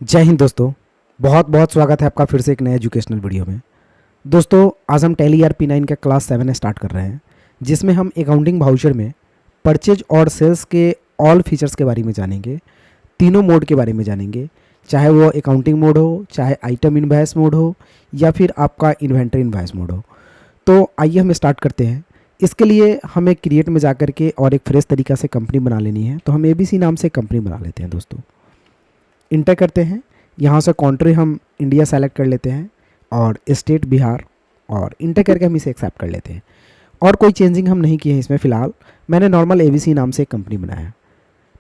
जय हिंद दोस्तों। बहुत बहुत स्वागत है आपका फिर से एक नए एजुकेशनल वीडियो में। दोस्तों आज हम टैली ERP9 का क्लास 7 स्टार्ट कर रहे हैं, जिसमें हम अकाउंटिंग वाउचर में परचेज और सेल्स के ऑल फीचर्स के बारे में जानेंगे। तीनों मोड के बारे में जानेंगे, चाहे वो अकाउंटिंग मोड हो, चाहे आइटम इनवॉइस मोड हो, या फिर आपका इन्वेंटरी इनवॉइस मोड हो। तो आइए हम स्टार्ट करते हैं। इसके लिए हमें क्रिएट में जाकर के और एक फ्रेश तरीका से कंपनी बना लेनी है। तो हम ABC नाम से कंपनी बना लेते हैं दोस्तों। इंटर करते हैं, यहाँ से कंट्री हम इंडिया सेलेक्ट कर लेते हैं और स्टेट बिहार, और इंटर करके हम इसे एक्सेप्ट कर लेते हैं। और कोई चेंजिंग हम नहीं किए हैं इसमें फ़िलहाल। मैंने नॉर्मल ABC नाम से एक कंपनी बनाया।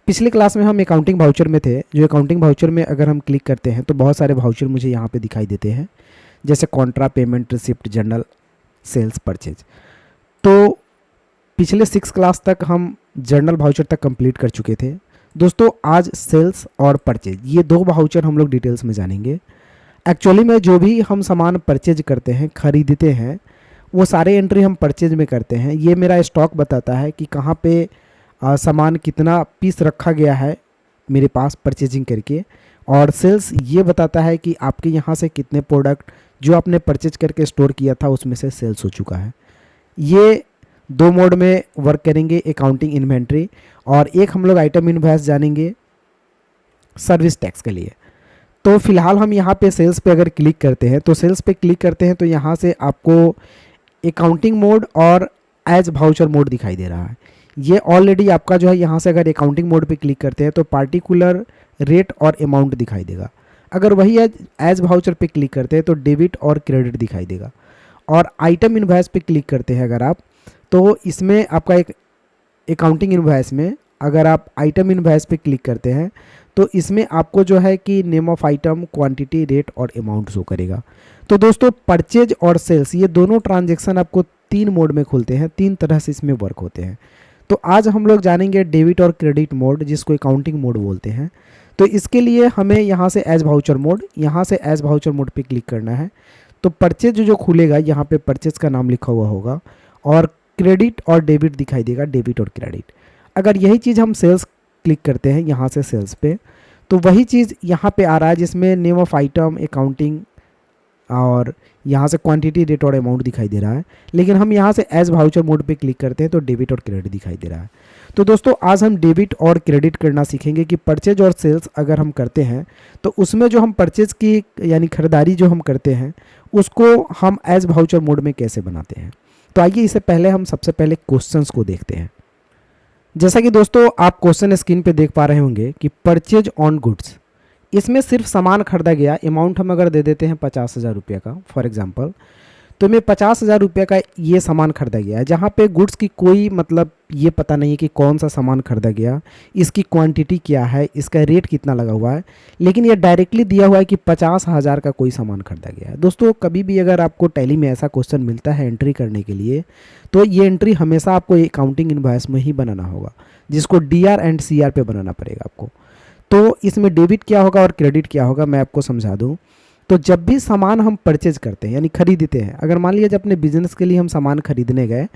पिछले क्लास में हम अकाउंटिंग वाउचर में थे। जो अकाउंटिंग वाउचर में अगर हम क्लिक करते हैं तो बहुत सारे वाउचर मुझे यहाँ पे दिखाई देते हैं, जैसे contra, payment, receipt, journal, sales, purchase. तो पिछले 6 क्लास तक हम जर्नल वाउचर तक कंप्लीट कर चुके थे। दोस्तों आज सेल्स और परचेज, ये दो वाउचर हम लोग डिटेल्स में जानेंगे। एक्चुअली में जो भी हम सामान परचेज करते हैं, खरीदते हैं, वो सारे एंट्री हम परचेज में करते हैं। ये मेरा स्टॉक बताता है कि कहाँ पे सामान कितना पीस रखा गया है मेरे पास परचेजिंग करके। और सेल्स ये बताता है कि आपके यहाँ से कितने प्रोडक्ट जो आपने परचेज करके स्टोर किया था उसमें से सेल्स हो चुका है। ये दो मोड में वर्क करेंगे, अकाउंटिंग, इन्वेंट्री। और एक हम लोग आइटम इनवॉइस जानेंगे सर्विस टैक्स के लिए। तो फिलहाल हम यहाँ पे सेल्स पे अगर क्लिक करते हैं, तो सेल्स पे क्लिक करते हैं तो यहाँ से आपको अकाउंटिंग मोड और एज वाउचर मोड दिखाई दे रहा है। ये ऑलरेडी आपका जो है, यहाँ से अगर अकाउंटिंग मोड पे क्लिक करते हैं तो पार्टिकुलर रेट और अमाउंट दिखाई देगा। अगर वही एज वाउचर पे क्लिक करते हैं तो डेबिट और क्रेडिट दिखाई देगा। और आइटम इनवॉइस पे क्लिक करते हैं अगर आप, तो इसमें आपका एक अकाउंटिंग इनवॉइस में अगर आप आइटम इनवॉइस पे क्लिक करते हैं तो इसमें आपको जो है कि name of item, quantity, rate और अमाउंट शो करेगा। तो दोस्तों परचेज और सेल्स ये दोनों ट्रांजैक्शन आपको 3 मोड में खुलते हैं, 3 तरह से इसमें वर्क होते हैं। तो आज हम लोग जानेंगे डेबिट और क्रेडिट मोड, जिसको अकाउंटिंग मोड बोलते हैं। तो इसके लिए हमें यहाँ से एज वाउचर मोड, यहाँ से एज वाउचर मोड पे क्लिक करना है। तो परचेज जो खुलेगा, यहाँ पे परचेज का नाम लिखा हुआ होगा और क्रेडिट और डेबिट दिखाई देगा, डेबिट और क्रेडिट। अगर यही चीज़ हम सेल्स क्लिक करते हैं यहाँ से सेल्स पे, तो वही चीज़ यहाँ पे आ रहा है, जिसमें नेम ऑफ आइटम, अकाउंटिंग और यहाँ से क्वांटिटी, रेट और अमाउंट दिखाई दे रहा है। लेकिन हम यहाँ से एज वाउचर मोड पे क्लिक करते हैं तो डेबिट और क्रेडिट दिखाई दे रहा है। तो दोस्तों आज हम डेबिट और क्रेडिट करना सीखेंगे कि परचेज और सेल्स अगर हम करते हैं तो उसमें जो हम परचेज की यानी खरीदारी जो हम करते हैं उसको हम एज वाउचर मोड में कैसे बनाते हैं। तो आइए इससे पहले हम सबसे पहले क्वेश्चंस को देखते हैं। जैसा कि दोस्तों आप क्वेश्चन स्क्रीन पे देख पा रहे होंगे कि परचेज ऑन गुड्स, इसमें सिर्फ सामान खरीदा गया। अमाउंट हम अगर दे देते हैं 50,000 रुपये का फॉर एग्जांपल, तो मैं 50,000 रुपये का ये सामान खरीदा गया है, जहाँ पे गुड्स की कोई मतलब ये पता नहीं है कि कौन सा सामान खरीदा गया, इसकी क्वांटिटी क्या है, इसका रेट कितना लगा हुआ है। लेकिन ये डायरेक्टली दिया हुआ है कि 50,000 का कोई सामान खरीदा गया है। दोस्तों कभी भी अगर आपको टैली में ऐसा क्वेश्चन मिलता है एंट्री करने के लिए, तो ये एंट्री हमेशा आपको अकाउंटिंग इनवॉइस में ही बनाना होगा, जिसको DR एंड CR पे बनाना पड़ेगा आपको। तो इसमें डेबिट क्या होगा और क्रेडिट क्या होगा मैं आपको समझा दूं। तो जब भी सामान हम परचेज करते हैं यानी खरीदते हैं, अगर मान लीजिए जब अपने बिजनेस के लिए हम सामान खरीदने गए,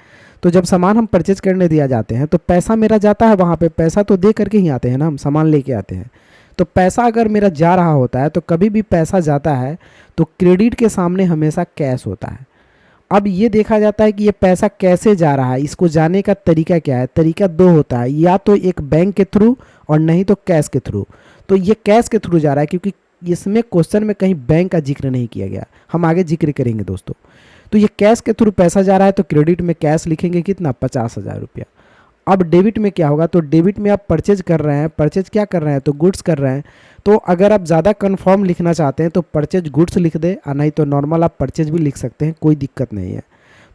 तो जब सामान हम परचेज करने दिया जाते हैं तो पैसा मेरा जाता है वहाँ पे। पैसा तो दे करके ही आते हैं ना, हम सामान लेके आते हैं। तो पैसा अगर मेरा जा रहा होता है, तो कभी भी पैसा जाता है तो क्रेडिट के सामने हमेशा कैश होता है। अब ये देखा जाता है कि ये पैसा कैसे जा रहा है, इसको जाने का तरीका क्या है। तरीका 2 होता है, या तो एक बैंक के थ्रू और नहीं तो कैश के थ्रू। तो ये कैश के थ्रू जा रहा है क्योंकि इसमें क्वेश्चन में कहीं बैंक का जिक्र नहीं किया गया, हम आगे जिक्र करेंगे दोस्तों। तो ये कैश के थ्रू पैसा जा रहा है, तो क्रेडिट में कैश लिखेंगे कितना, 50,000 रुपया। अब डेबिट में क्या होगा, तो डेबिट में आप परचेज कर रहे हैं, परचेज क्या कर रहे हैं, तो गुड्स कर रहे हैं। तो अगर आप ज़्यादा कंफर्म लिखना चाहते हैं तो परचेज गुड्स लिख दे, और नहीं तो नॉर्मल आप परचेज भी लिख सकते हैं, कोई दिक्कत नहीं है।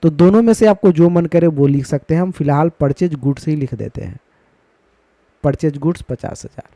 तो दोनों में से आपको जो मन करे वो लिख सकते हैं। हम फिलहाल परचेज गुड्स ही लिख देते हैं, परचेज गुड्स 50,000।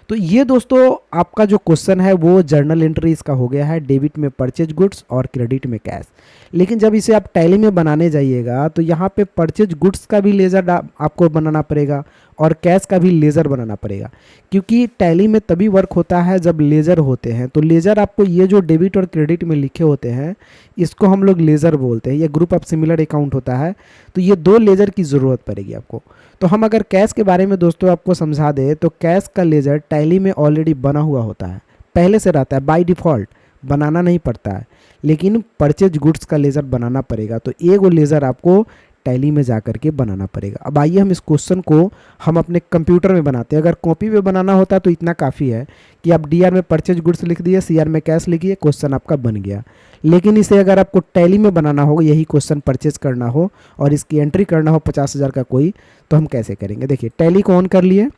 तो ये दोस्तों आपका जो क्वेश्चन है वो जर्नल एंट्री इसका हो गया है, डेबिट में परचेज गुड्स और क्रेडिट में कैश। लेकिन जब इसे आप टैली में बनाने जाइएगा तो यहाँ पे परचेज गुड्स का भी लेज़र आपको बनाना पड़ेगा और कैश का भी लेज़र बनाना पड़ेगा, क्योंकि टैली में तभी वर्क होता है जब लेज़र होते हैं। तो लेज़र आपको ये जो डेबिट और क्रेडिट में लिखे होते हैं इसको हम लोग लेज़र बोलते हैं। ये ग्रुप ऑफ सिमिलर अकाउंट होता है, तो ये 2 लेज़र की ज़रूरत पड़ेगी आपको। तो हम अगर कैश के बारे में दोस्तों आपको समझा दें तो कैश का लेज़र टैली में ऑलरेडी बना हुआ होता है, पहले से रहता है बाय डिफ़ॉल्ट, बनाना नहीं पड़ता है, लेकिन परचेज गुड्स का लेज़र बनाना पड़ेगा। तो ये वो लेज़र आपको टैली में जा कर के बनाना पड़ेगा। अब आइए हम इस क्वेश्चन को हम अपने कंप्यूटर में बनाते हैं। अगर कॉपी पे बनाना होता तो इतना काफ़ी है कि आप डी आर में परचेज गुड्स लिख दिए, सी आर में कैश लिखिए, क्वेश्चन आपका बन गया। लेकिन इसे अगर आपको टैली में बनाना हो, यही क्वेश्चन परचेज करना हो और इसकी एंट्री करना हो 50,000 का कोई, तो हम कैसे करेंगे? देखिए, टैली को ऑन कर लिए,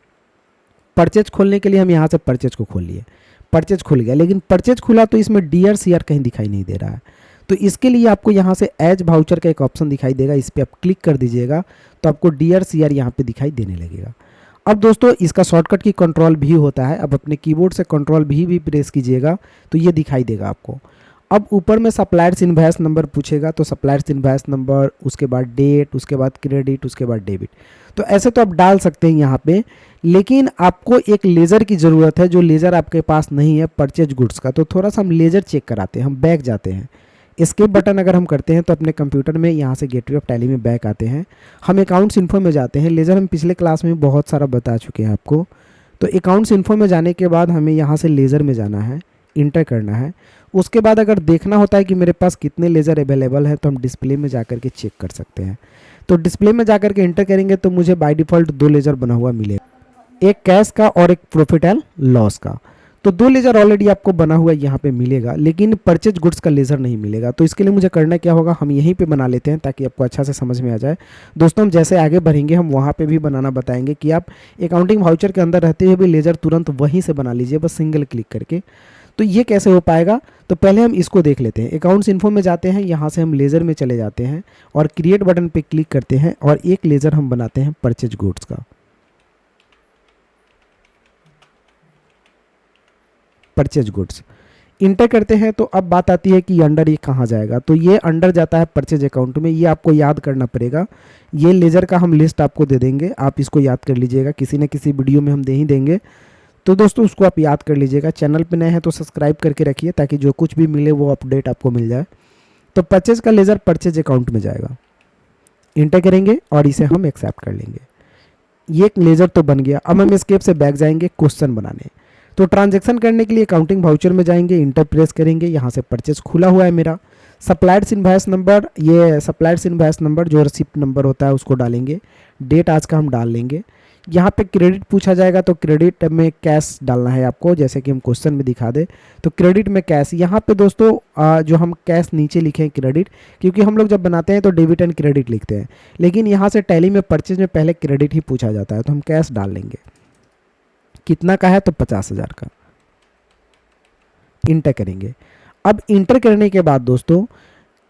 परचेज खोलने के लिए हम यहाँ से परचेज को खोल लिए, परचेज खुल गया, लेकिन परचेज खुला तो इसमें डी आर सी आर कहीं दिखाई नहीं दे रहा है। तो इसके लिए आपको यहाँ से एज वाउचर का एक ऑप्शन दिखाई देगा, इस पर आप क्लिक कर दीजिएगा तो आपको डी आर सी आर यहाँ पर दिखाई देने लगेगा। अब दोस्तों इसका शॉर्टकट की कंट्रोल भी होता है, अब अपने कीबोर्ड से कंट्रोल भी प्रेस कीजिएगा तो ये दिखाई देगा आपको। अब ऊपर में सप्लायर्स इनवॉइस नंबर पूछेगा, तो सप्लायर्स इनवॉइस नंबर, उसके बाद डेट, उसके बाद क्रेडिट, उसके बाद डेबिट। तो ऐसे तो आप डाल सकते हैं यहाँ पे, लेकिन आपको एक लेज़र की ज़रूरत है, जो लेज़र आपके पास नहीं है परचेज गुड्स का। तो थोड़ा सा हम लेज़र चेक कराते हैं, हम बैक जाते हैं, एस्केप बटन अगर हम करते हैं तो अपने कंप्यूटर में यहाँ से गेटवे ऑफ टैली में बैक आते हैं, हम अकाउंट्स इन्फो में जाते हैं। लेज़र हम पिछले क्लास में बहुत सारा बता चुके हैं आपको। तो अकाउंट्स इन्फो में जाने के बाद हमें यहाँ से लेज़र में जाना है, इंटर करना है। उसके बाद अगर देखना होता है कि मेरे पास कितने लेज़र अवेलेबल हैं तो हम डिस्प्ले में जाकर के चेक कर सकते हैं। तो डिस्प्ले में जाकर के इंटर करेंगे तो मुझे बाय डिफ़ॉल्ट 2 लेज़र बना हुआ मिलेगा, एक कैश का और एक प्रॉफिट एंड लॉस का। तो 2 लेज़र ऑलरेडी आपको बना हुआ यहाँ पे मिलेगा, लेकिन परचेज गुड्स का लेज़र नहीं मिलेगा। तो इसके लिए मुझे करना क्या होगा, हम यहीं पे बना लेते हैं ताकि आपको अच्छा से समझ में आ जाए। दोस्तों हम जैसे आगे बढ़ेंगे हम वहाँ पे भी बनाना बताएंगे कि आप अकाउंटिंग वाउचर के अंदर रहते हुए भी लेज़र तुरंत वहीं से बना लीजिए, बस सिंगल क्लिक करके। तो ये कैसे हो पाएगा, तो पहले हम इसको देख लेते हैं। अकाउंट्स इन्फो में जाते हैं, यहाँ से हम लेज़र में चले जाते हैं और क्रिएट बटन पे क्लिक करते हैं और एक लेज़र हम बनाते हैं परचेज गुड्स का, परचेज गुड्स इंटर करते हैं। तो अब बात आती है कि अंडर ये कहाँ जाएगा, तो ये अंडर जाता है परचेज अकाउंट में। ये आपको याद करना पड़ेगा, ये लेज़र का हम लिस्ट आपको दे देंगे, आप इसको याद कर लीजिएगा, किसी न किसी वीडियो में हम दे ही देंगे। तो दोस्तों उसको आप याद कर लीजिएगा। चैनल पे नए हैं तो सब्सक्राइब करके रखिए ताकि जो कुछ भी मिले वो अपडेट आपको मिल जाए। तो परचेज का लेज़र परचेज अकाउंट में जाएगा, इंटर करेंगे और इसे हम एक्सेप्ट कर लेंगे। ये एक लेज़र तो बन गया। अब हम एस्केप से बैक जाएंगे क्वेश्चन बनाने। तो ट्रांजैक्शन करने के लिए अकाउंटिंग वाउचर में जाएंगे, इंटर प्रेस करेंगे, यहाँ से परचेज खुला हुआ है मेरा। सप्लायर्स इनवॉइस नंबर, ये सप्लायर्स इनवॉइस नंबर जो रिसिप्ट नंबर होता है उसको डालेंगे, डेट आज का हम डाल लेंगे। यहाँ पे क्रेडिट पूछा जाएगा तो क्रेडिट में कैश डालना है आपको, जैसे कि हम क्वेश्चन में दिखा दे। तो क्रेडिट में कैश, यहाँ पे दोस्तों जो हम कैश नीचे लिखे हैं क्रेडिट, क्योंकि हम लोग जब बनाते हैं तो डेबिट एंड क्रेडिट लिखते हैं, लेकिन यहाँ से टैली में परचेज में पहले क्रेडिट ही पूछा जाता है, तो हम कैश डाल लेंगे। कितना का है, तो 50,000 का, इंटर करेंगे। अब इंटर करने के बाद दोस्तों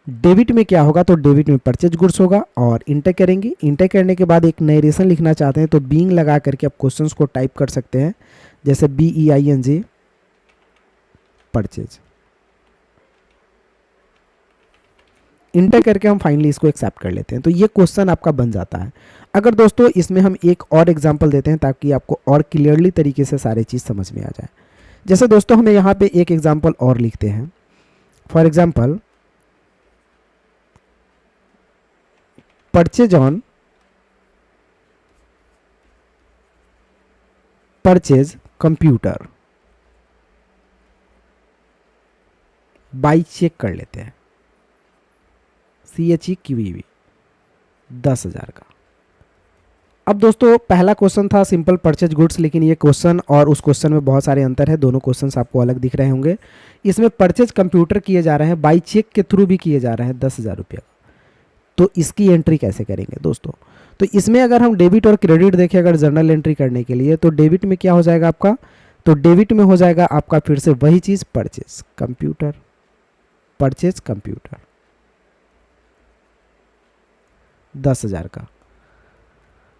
डेबिट में क्या होगा, तो डेबिट में परचेज गुड्स होगा और इंटर करेंगे। इंटर करने के बाद एक नरेशन लिखना चाहते हैं तो बीइंग लगा करके आप क्वेश्चंस को टाइप कर सकते हैं, जैसे BEING परचेज, इंटर करके हम फाइनली इसको एक्सेप्ट कर लेते हैं। तो ये क्वेश्चन आपका बन जाता है। अगर दोस्तों इसमें हम एक और एग्जाम्पल देते हैं ताकि आपको और क्लियरली तरीके से सारी चीज़ समझ में आ जाए। जैसे दोस्तों हमें यहाँ पे एक एग्जाम्पल और लिखते हैं, for example purchase on purchase computer by cheque कर लेते हैं, CHEQEV 10,000 का। अब दोस्तों पहला क्वेश्चन था सिंपल परचेज गुड्स, लेकिन ये क्वेश्चन और उस क्वेश्चन में बहुत सारे अंतर है, दोनों क्वेश्चंस आपको अलग दिख रहे होंगे। इसमें परचेज कंप्यूटर किए जा रहे हैं, बाई चेक के थ्रू भी किए जा रहे हैं 10,000 रुपये। तो इसकी एंट्री कैसे करेंगे दोस्तों, तो इसमें अगर हम डेबिट और क्रेडिट देखें अगर जर्नल एंट्री करने के लिए, तो डेबिट में क्या हो जाएगा आपका, तो डेबिट में हो जाएगा आपका फिर से वही चीज़ परचेज कंप्यूटर, परचेज कंप्यूटर 10,000 का।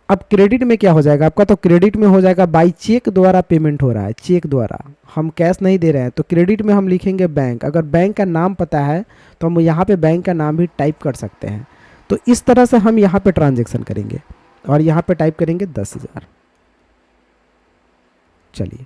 अब क्रेडिट में क्या हो जाएगा आपका, तो क्रेडिट में हो जाएगा बाई चेक द्वारा पेमेंट हो रहा है, चेक द्वारा, हम कैश नहीं दे रहे हैं। तो क्रेडिट में हम लिखेंगे बैंक, अगर बैंक का नाम पता है तो हम यहाँ पे बैंक का नाम भी टाइप कर सकते हैं। तो इस तरह से हम यहाँ पे ट्रांजैक्शन करेंगे और यहाँ पे टाइप करेंगे 10,000। चलिए,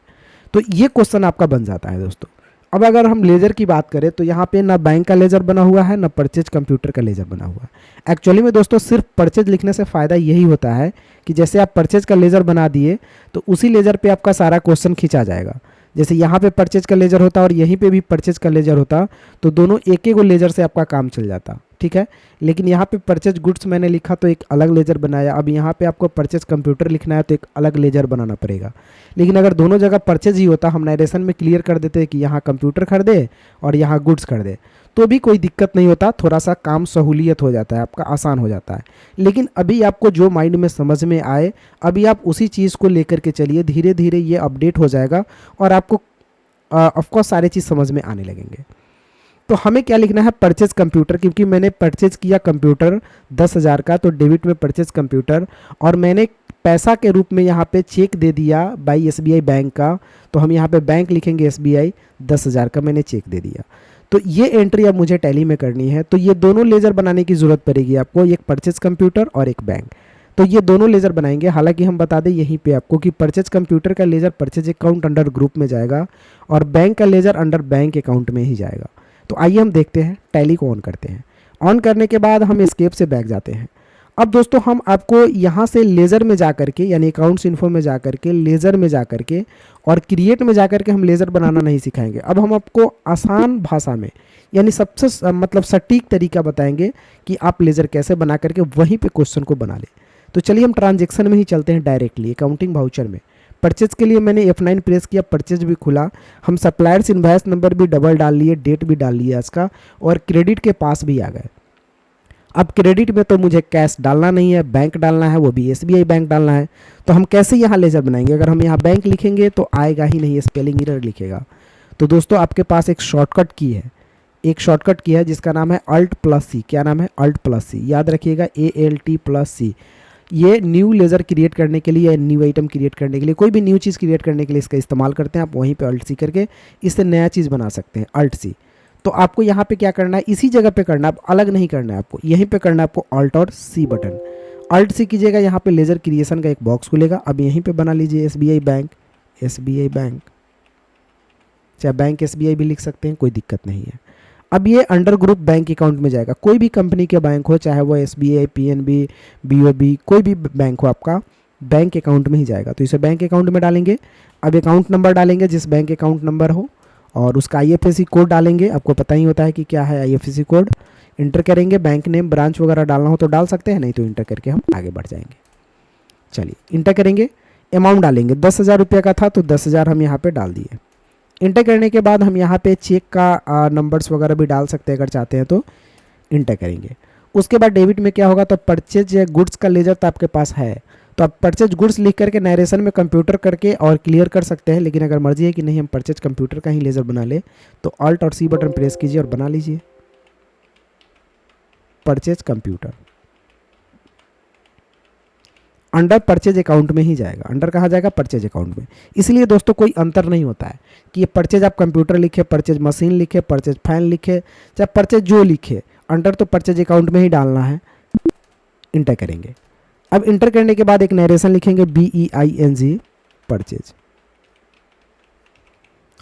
तो ये क्वेश्चन आपका बन जाता है दोस्तों। अब अगर हम लेज़र की बात करें तो यहाँ पे ना बैंक का लेज़र बना हुआ है ना परचेज कंप्यूटर का लेज़र बना हुआ है। एक्चुअली में दोस्तों सिर्फ परचेज लिखने से फ़ायदा यही होता है कि जैसे आप परचेज का लेज़र बना दिए तो उसी लेज़र पे आपका सारा क्वेश्चन खींचा जाएगा। जैसे यहाँ पे परचेज का लेजर होता और यहीं पे भी परचेज का लेजर होता तो दोनों एक एक लेजर से आपका काम चल जाता, ठीक है। लेकिन यहाँ पे परचेज गुड्स मैंने लिखा तो एक अलग लेजर बनाया। अब यहाँ पे आपको परचेज कंप्यूटर लिखना है तो एक अलग लेजर बनाना पड़ेगा। लेकिन अगर दोनों जगह परचेज ही होता, हम नरेशन में क्लियर कर देते कि यहाँ कंप्यूटर खरीदे और यहाँ गुड्स खरीदे, तो भी कोई दिक्कत नहीं होता, थोड़ा सा काम सहूलियत हो जाता है, आपका आसान हो जाता है। लेकिन अभी आपको जो माइंड में समझ में आए, अभी आप उसी चीज़ को लेकर के चलिए, धीरे धीरे ये अपडेट हो जाएगा और आपको ऑफकोर्स सारे चीज़ समझ में आने लगेंगे। तो हमें क्या लिखना है, परचेज कंप्यूटर, क्योंकि मैंने परचेज किया कंप्यूटर 10,000 का, तो डेबिट में परचेज कंप्यूटर, और मैंने पैसा के रूप में यहाँ पे चेक दे दिया बाई एसबीआई बैंक का, तो हम यहाँ पे बैंक लिखेंगे एसबीआई, 10,000 का मैंने चेक दे दिया। तो ये एंट्री अब मुझे टैली में करनी है। तो ये दोनों लेजर बनाने की ज़रूरत पड़ेगी आपको, एक परचेज कंप्यूटर और एक बैंक। तो ये दोनों लेजर बनाएंगे। हालांकि हम बता दें यहीं पे आपको कि परचेज कंप्यूटर का ledger purchase account under group में जाएगा और बैंक का लेजर अंडर बैंक अकाउंट में ही जाएगा। तो आइए हम देखते हैं, टैली को ऑन करते हैं। ऑन करने के बाद हम एस्केप से बैक जाते हैं। अब दोस्तों हम आपको यहाँ से लेज़र में जा करके, यानी अकाउंट्स इन्फो में जा करके, लेज़र में जा करके और क्रिएट में जा करके हम लेज़र बनाना नहीं सिखाएंगे। अब हम आपको आसान भाषा में, यानी सबसे मतलब सटीक तरीका बताएंगे कि आप लेज़र कैसे बना करके वहीं पे क्वेश्चन को बना लें। तो चलिए हम ट्रांजेक्शन में ही चलते हैं डायरेक्टली, अकाउंटिंग वाउचर में। परचेज के लिए मैंने F9 प्रेस किया, परचेज भी खुला, हम सप्लायर्स इनवॉइस नंबर भी डबल डाल लिए, डेट भी डाल लिया इसका, और क्रेडिट के पास भी आ गए। अब क्रेडिट में तो मुझे कैश डालना नहीं है, बैंक डालना है, वो भी एसबीआई बैंक डालना है। तो हम कैसे यहाँ लेजर बनाएंगे, अगर हम यहाँ बैंक लिखेंगे तो आएगा ही नहीं, स्पेलिंग एरर लिखेगा। तो दोस्तों आपके पास एक शॉर्टकट की है, एक शॉर्टकट की है जिसका नाम है Alt+C। क्या नाम है, Alt+C, याद रखिएगा, ALT+C। ये न्यू लेज़र क्रिएट करने के लिए, न्यू आइटम क्रिएट करने के लिए, कोई भी न्यू चीज़ क्रिएट करने के लिए इसका इस्तेमाल करते हैं। आप वहीं पे Alt+C करके इससे नया चीज़ बना सकते हैं, Alt+C। तो आपको यहाँ पे क्या करना है, इसी जगह पे करना है, अलग नहीं करना है आपको, यहीं पे करना है आपको Alt और C बटन। Alt+C कीजिएगा, यहाँ पे लेज़र क्रिएशन का एक बॉक्स खुलेगा। अब यहीं पे बना लीजिए एसबीआई बैंक, एसबीआई बैंक, चाहे बैंक एसबीआई भी लिख सकते हैं, कोई दिक्कत नहीं है। अब ये अंडर ग्रुप बैंक अकाउंट में जाएगा, कोई भी कंपनी के बैंक हो, चाहे वो एसबीआई, पीएनबी, बीओबी, कोई भी बैंक हो, आपका बैंक अकाउंट में ही जाएगा। तो इसे बैंक अकाउंट में डालेंगे। अब अकाउंट नंबर डालेंगे जिस बैंक अकाउंट नंबर हो, और उसका आईएफएससी कोड डालेंगे। आपको पता ही होता है कि क्या है आईएफएससी कोड। इंटर करेंगे, बैंक नेम, ब्रांच वगैरह डालना हो तो डाल सकते हैं, नहीं तो इंटर करके हम आगे बढ़ जाएंगे। चलिए इंटर करेंगे, अमाउंट डालेंगे, 10,000 रुपये का था तो 10,000 हम यहाँ पे डाल दिए। इंटर करने के बाद हम यहाँ पे चेक का नंबर्स वगैरह भी डाल सकते हैं अगर चाहते हैं तो। इंटर करेंगे, उसके बाद डेबिट में क्या होगा, तो परचेज गुड्स का लेजर तो आपके पास है, तो आप परचेज गुड्स लिख करके नरेशन में कंप्यूटर करके और क्लियर कर सकते हैं। लेकिन अगर मर्जी है कि नहीं हम परचेज कंप्यूटर का ही लेजर बना ले, तो Alt और C बटन प्रेस कीजिए और बना लीजिए purchase computer. Under purchase account में ही जाएगा, अंडर कहाँ जाएगा, परचेज अकाउंट में। इसलिए दोस्तों कोई अंतर नहीं होता है कि ये परचेज आप कंप्यूटर लिखे, परचेज मशीन लिखे, परचेज फैन लिखे, चाहे परचेज जो लिखे, अंडर तो परचेज अकाउंट में ही डालना है। इंटर करेंगे। अब इंटर करने के बाद एक नरेशन लिखेंगे, BEING परचेज,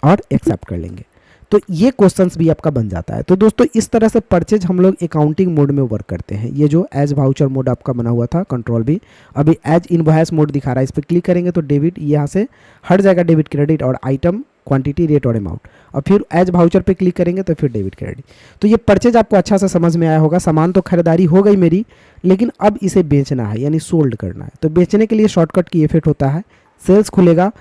और एक्सेप्ट कर लेंगे। तो ये क्वेश्चंस भी आपका बन जाता है। तो दोस्तों इस तरह से परचेज हम लोग अकाउंटिंग मोड में वर्क करते हैं। ये जो एज वाउचर मोड आपका बना हुआ था, कंट्रोल भी, अभी एज इनवॉइस मोड दिखा रहा है, इस पर क्लिक करेंगे तो डेबिट यहाँ से हट जाएगा, डेबिट क्रेडिट और आइटम, क्वांटिटी, रेट और अमाउंट। और फिर एज वाउचर पे क्लिक करेंगे तो फिर डेबिट क्रेडिट। तो ये परचेज आपको अच्छा से समझ में आया होगा। सामान तो खरीदारी हो गई मेरी, लेकिन अब इसे बेचना है, यानी सोल्ड करना है। तो बेचने के लिए शॉर्टकट की इफेक्ट होता है, सेल्स खुलेगा।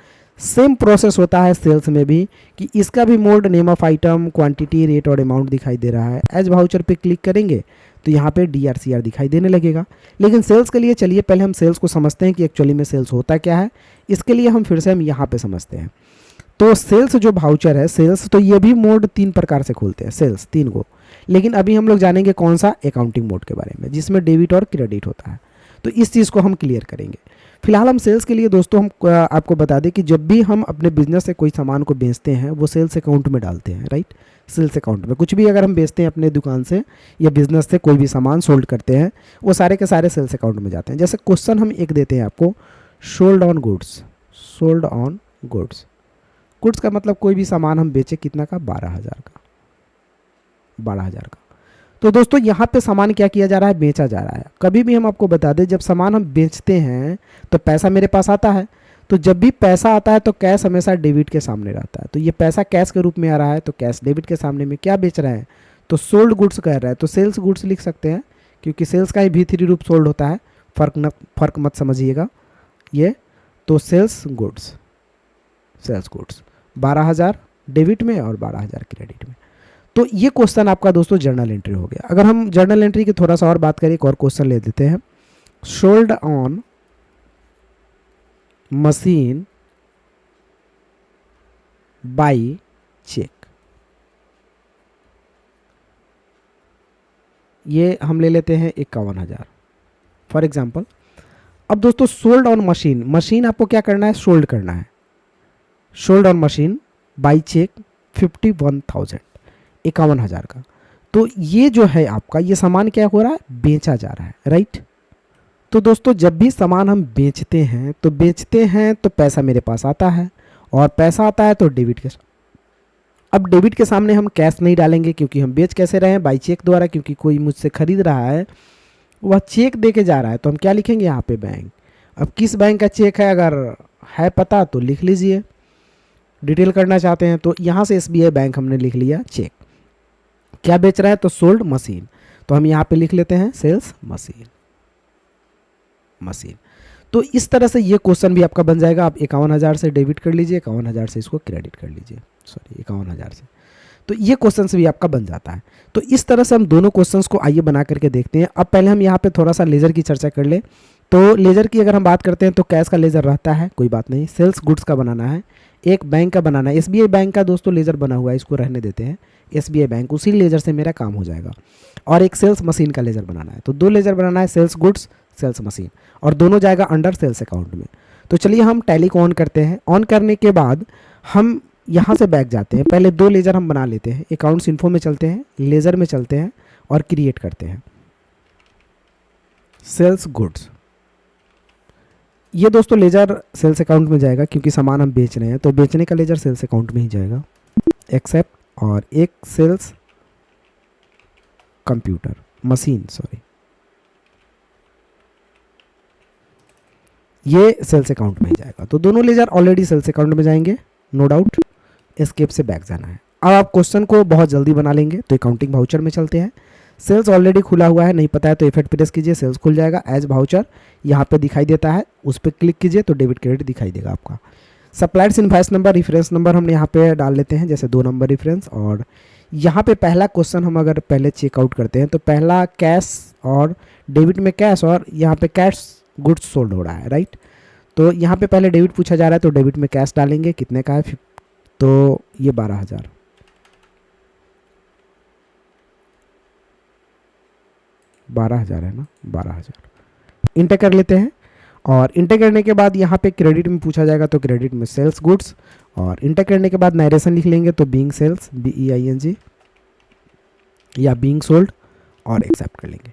सेम प्रोसेस होता है सेल्स में भी, कि इसका भी mode name of item, quantity, rate और अमाउंट दिखाई दे रहा है। एज वाउचर पे क्लिक करेंगे तो यहाँ पे DRCR दिखाई देने लगेगा। लेकिन सेल्स के लिए चलिए पहले हम सेल्स को समझते हैं कि एक्चुअली में सेल्स होता क्या है। इसके लिए हम फिर से हम यहाँ पे समझते हैं। तो सेल्स जो वाउचर है, सेल्स, तो ये भी मोड 3 प्रकार से खुलते हैं, सेल्स 3 को। लेकिन अभी हम लोग जानेंगे कौन सा, अकाउंटिंग मोड के बारे में, जिसमें डेबिट और क्रेडिट होता है। तो इस चीज़ को हम क्लियर करेंगे। फिलहाल हम सेल्स के लिए दोस्तों हम आपको बता दें कि जब भी हम अपने बिजनेस से कोई सामान को बेचते हैं वो सेल्स अकाउंट में डालते हैं, राइट। सेल्स अकाउंट में कुछ भी अगर हम बेचते हैं अपने दुकान से या बिजनेस से, कोई भी सामान सोल्ड करते हैं, वो सारे के सारे सेल्स अकाउंट में जाते हैं। जैसे क्वेश्चन हम एक देते हैं आपको, sold on goods, sold on goods, goods का मतलब कोई भी सामान हम बेचे कितना का, 12,000 का, 12,000 का। तो दोस्तों यहाँ पे सामान क्या किया जा रहा है, बेचा जा रहा है। कभी भी हम आपको बता दें जब सामान हम बेचते हैं तो पैसा मेरे पास आता है, तो जब भी पैसा आता है तो कैश हमेशा डेबिट के सामने रहता है। तो ये पैसा कैश के रूप में आ रहा है तो कैश डेबिट के सामने में क्या बेच रहा है, तो सोल्ड गुड्स कह रहा है, तो सेल्स गुड्स लिख सकते हैं क्योंकि सेल्स का ही V3 रूप सोल्ड होता है। फर्क मत समझिएगा ये। तो सेल्स गुड्स 12,000 डेबिट में और 12,000 क्रेडिट में। तो ये क्वेश्चन आपका दोस्तों जर्नल एंट्री हो गया। अगर हम जर्नल एंट्री की थोड़ा सा और बात करें, एक और क्वेश्चन ले लेते हैं। Sold on machine by cheque, ये हम ले लेते हैं 51,000 फॉर एग्जाम्पल। अब दोस्तों सोल्ड ऑन मशीन, मशीन आपको क्या करना है, सोल्ड करना है। Sold on machine by cheque 51,000, 51,000 का। तो ये जो है आपका ये सामान क्या हो रहा है, बेचा जा रहा है, राइट। तो दोस्तों जब भी सामान हम बेचते हैं तो पैसा मेरे पास आता है, और पैसा आता है तो डेबिट के, अब डेबिट के सामने हम कैश नहीं डालेंगे क्योंकि हम बेच कैसे रहे हैं, बाई चेक द्वारा, क्योंकि कोई मुझसे खरीद रहा है वह चेक दे के जा रहा है। तो हम क्या लिखेंगे यहाँ पे, बैंक। अब किस बैंक का चेक है अगर है पता तो लिख लीजिए, डिटेल करना चाहते हैं तो यहाँ से SBI बैंक हमने लिख लिया चेक। क्या बेच रहा है, तो सोल्ड मशीन, तो हम यहाँ पे लिख लेते हैं सेल्स मशीन। तो इस तरह से ये क्वेश्चन भी आपका बन जाएगा। आप 51,000 से डेबिट कर लीजिए, 51,000 से इसको क्रेडिट कर लीजिए, सॉरी 51,000 से। तो ये क्वेश्चन भी आपका बन जाता है। तो इस तरह से हम दोनों क्वेश्चंस को आइए बना करके देखते हैं। अब पहले हम यहाँ पे थोड़ा सा लेजर की चर्चा कर ले। तो लेजर की अगर हम बात करते हैं तो कैश का लेजर रहता है, कोई बात नहीं। सेल्स गुड्स का बनाना है, एक बैंक का बनाना है। SBI बैंक का दोस्तों लेजर बना हुआ है, इसको रहने देते हैं। SBI बैंक, उसी लेजर से मेरा काम हो जाएगा। और एक सेल्स मशीन का लेजर बनाना है, तो 2 लेजर बनाना है, सेल्स गुड्स सेल्स मशीन, और दोनों जाएगा अंडर सेल्स अकाउंट में। तो चलिए हम टैली को ऑन करते हैं। ऑन करने के बाद हम यहाँ से बैक जाते हैं। पहले 2 लेजर हम बना लेते हैं, अकाउंट्स इन्फो में चलते हैं, लेजर में चलते हैं और क्रिएट करते हैं सेल्स गुड्स। ये दोस्तों लेजर सेल्स अकाउंट में जाएगा क्योंकि सामान हम बेच रहे हैं, तो बेचने का लेजर सेल्स अकाउंट में ही जाएगा। एक्सेप्ट, और एक सेल्स कंप्यूटर मशीन, सॉरी, ये सेल्स अकाउंट में ही जाएगा। तो दोनों लेजर ऑलरेडी सेल्स अकाउंट में जाएंगे, नो डाउट। एस्केप से बैक जाना है। अब आप क्वेश्चन को बहुत जल्दी बना लेंगे। तो अकाउंटिंग वाउचर में चलते हैं। सेल्स ऑलरेडी खुला हुआ है, नहीं पता है तो F8 प्रेस कीजिए, सेल्स खुल जाएगा। एज वाउचर यहाँ पे दिखाई देता है, उस पर क्लिक कीजिए तो डेबिट क्रेडिट दिखाई देगा आपका। Suppliers invoice number, reference number हमने यहाँ पे डाल लेते हैं, जैसे 2 नंबर रेफरेंस। और यहाँ पे पहला क्वेश्चन हम अगर पहले चेकआउट करते हैं तो पहला कैश और डेबिट में कैश, और यहाँ पे कैश गुड्स सोल्ड हो रहा है, राइट। तो यहाँ पे पहले डेबिट पूछा जा रहा है तो डेबिट में कैश डालेंगे, कितने का है, तो ये 12,000। 12,000 है ना, 12,000 इंटर कर लेते हैं। और इंटर करने के बाद यहाँ पे क्रेडिट में पूछा जाएगा तो क्रेडिट में सेल्स गुड्स, और इंटर करने के बाद नरेशन लिख लेंगे तो बीइंग सेल्स, BEING, या बीइंग सोल्ड, और एक्सेप्ट कर लेंगे।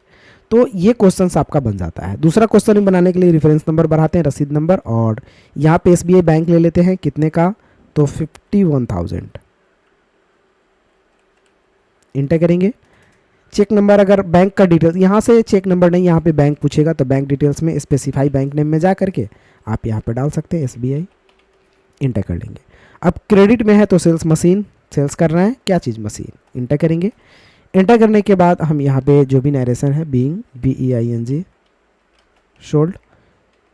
तो ये क्वेश्चन आपका बन जाता है। दूसरा क्वेश्चन बनाने के लिए रेफरेंस नंबर बढ़ाते हैं, रसीद नंबर, और यहाँ पे SBI बैंक ले लेते हैं, कितने का, तो 51,000 इंटर करेंगे। चेक नंबर, अगर बैंक का डिटेल्स, यहाँ से चेक नंबर नहीं, यहाँ पे बैंक पूछेगा तो बैंक डिटेल्स में स्पेसिफाई बैंक नेम में जा करके आप यहाँ पे डाल सकते हैं SBI, इंटर कर लेंगे। अब क्रेडिट में है तो सेल्स मशीन, सेल्स कर रहे हैं क्या चीज़, मशीन, इंटर करेंगे। इंटर करने के बाद हम यहाँ पे जो भी नरेशन है, बीइंग, BEING सोल्ड,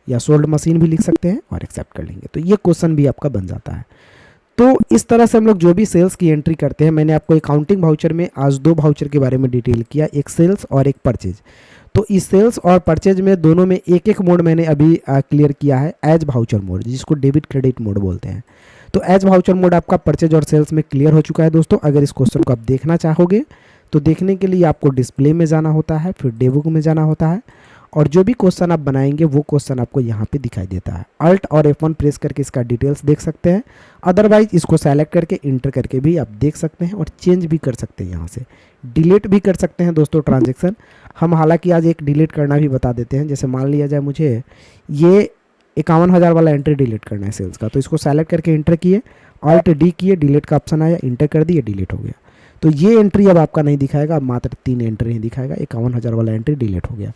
या सोल्ड मशीन भी लिख सकते हैं, और एक्सेप्ट कर लेंगे। तो ये क्वेश्चन भी आपका बन जाता है। तो इस तरह से हम लोग जो भी सेल्स की एंट्री करते हैं, मैंने आपको अकाउंटिंग वाउचर में आज 2 वाउचर के बारे में डिटेल किया, एक सेल्स और एक परचेज। तो इस सेल्स और परचेज में दोनों में एक एक मोड मैंने अभी क्लियर किया है, एज वाउचर मोड, जिसको डेबिट क्रेडिट मोड बोलते हैं। तो एज वाउचर मोड आपका परचेज और सेल्स में क्लियर हो चुका है दोस्तों। अगर इस क्वेश्चन को आप देखना चाहोगे तो देखने के लिए आपको डिस्प्ले में जाना होता है, फिर डेबुक में जाना होता है, और जो भी क्वेश्चन आप बनाएंगे वो क्वेश्चन आपको यहाँ पे दिखाई देता है। अल्ट और F1 प्रेस करके इसका डिटेल्स देख सकते हैं, अदरवाइज इसको सेलेक्ट करके इंटर करके भी आप देख सकते हैं, और चेंज भी कर सकते हैं, यहाँ से डिलीट भी कर सकते हैं दोस्तों ट्रांजेक्शन। हम हालांकि आज एक डिलीट करना भी बता देते हैं। जैसे मान लिया जाए मुझे ये 51,000 वाला एंट्री डिलीट करना है सेल्स का, तो इसको सेलेक्ट करके इंटर किए, अल्ट D किए, डिलीट का ऑप्शन आया, इंटर कर दिए, डिलीट हो गया। तो ये एंट्री अब आपका नहीं दिखाएगा, अब मात्र 3 एंट्री ही दिखाएगा। 51,000 वाला एंट्री डिलीट हो गया।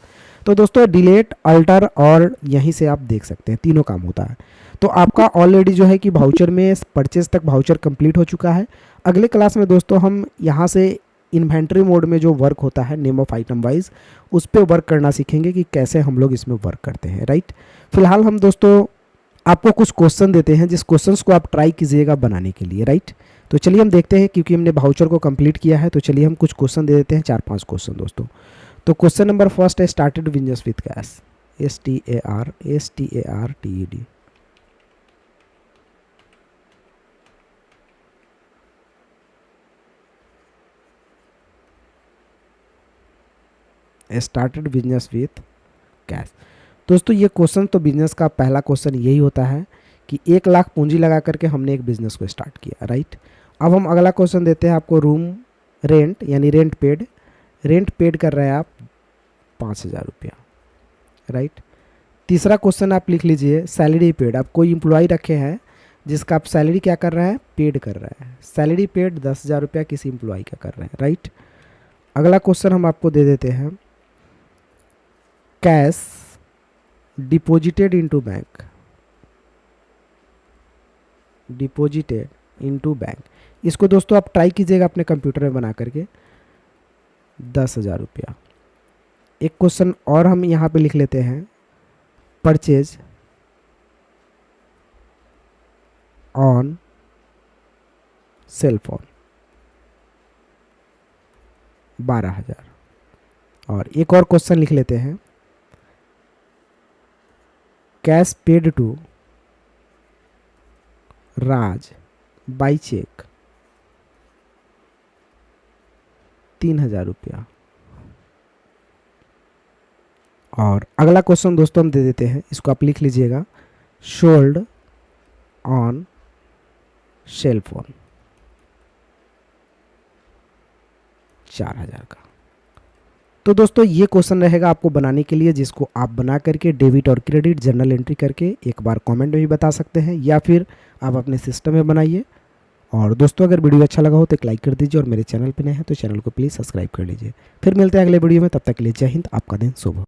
तो दोस्तों डिलीट, अल्टर और यहीं से आप देख सकते हैं, तीनों काम होता है। तो आपका ऑलरेडी जो है कि वाउचर में परचेज तक वाउचर कंप्लीट हो चुका है। अगले क्लास में दोस्तों हम यहाँ से इन्वेंट्री मोड में जो वर्क होता है नेम ऑफ आइटम वाइज, उस पर वर्क करना सीखेंगे कि कैसे हम लोग इसमें वर्क करते हैं, राइट। फिलहाल हम दोस्तों आपको कुछ क्वेश्चन देते हैं, जिस क्वेश्चंस को आप ट्राई कीजिएगा बनाने के लिए, राइट। तो चलिए हम देखते हैं, क्योंकि हमने वाउचर को कंप्लीट किया है तो चलिए हम कुछ क्वेश्चन दे देते हैं, 4-5 क्वेश्चन दोस्तों। तो क्वेश्चन नंबर फर्स्ट है, started business with cash, STARTED। Started business with cash. दोस्तों ये क्वेश्चन तो बिजनेस का पहला क्वेश्चन यही होता है कि 1 लाख पूंजी लगा करके हमने एक बिजनेस को स्टार्ट किया, राइट। अब हम अगला क्वेश्चन देते हैं आपको, रूम रेंट यानी रेंट पेड कर रहे हैं आप 5,000 रुपया, राइट। तीसरा क्वेश्चन आप लिख लीजिए, सैलरी पेड। आप कोई एम्प्लॉय रखे हैं जिसका आप सैलरी क्या कर रहे हैं, पेड कर रहे हैं। सैलरी पेड 10,000 रुपया किसी एम्प्लॉय का कर रहे हैं, राइट। अगला क्वेश्चन हम आपको दे देते हैं, कैश डिपॉजिटेड इनटू बैंक, इसको दोस्तों आप ट्राई कीजिएगा अपने कंप्यूटर में बना करके, 10,000 रुपया। एक क्वेश्चन और हम यहाँ पे लिख लेते हैं, परचेज ऑन सेल फोन 12,000। और एक और क्वेश्चन लिख लेते हैं, cash paid to Raj by cheque 3,000 रुपया। और अगला क्वेश्चन दोस्तों हम दे देते हैं, इसको आप लिख लीजिएगा, सोल्ड ऑन सेल फोन 4,000 का। तो दोस्तों ये क्वेश्चन रहेगा आपको बनाने के लिए, जिसको आप बना करके डेबिट और क्रेडिट जर्नल एंट्री करके एक बार कमेंट में भी बता सकते हैं, या फिर आप अपने सिस्टम में बनाइए। और दोस्तों अगर वीडियो अच्छा लगा हो तो एक लाइक कर दीजिए, और मेरे चैनल पे नए हैं तो चैनल को प्लीज़ सब्सक्राइब कर लीजिए। फिर मिलते हैं अगले वीडियो में, तब तक के लिए जय हिंद, आपका दिन शुभ हो।